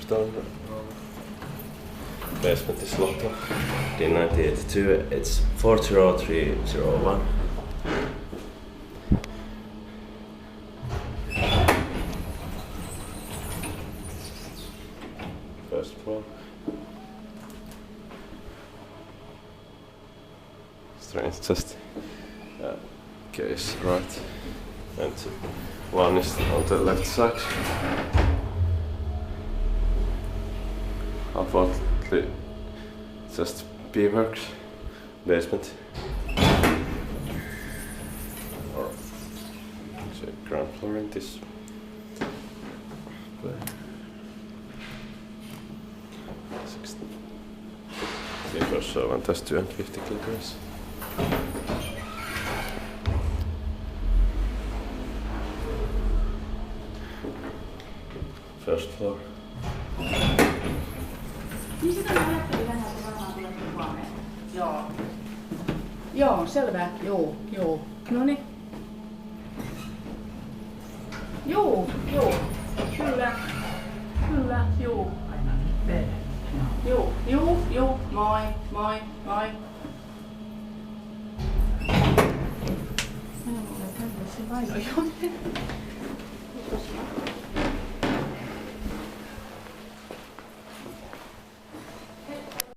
done. Basement is locked up. D1982, it's 40301. First floor. Strange, just case right. And one is on the left side. Unfortunately, just B-works, basement. Or ground floor in this. Siirrossa on tästä 250 kilograms. First floor. Niin sitä mä ajattelin vähän, että varmaan tulee huomenna. Joo. Joo, selvä. Joo. Noniin. Joo. Kyllä, joo. Joo, moi. Mä en ole tämmöisen vaihtoehtoja.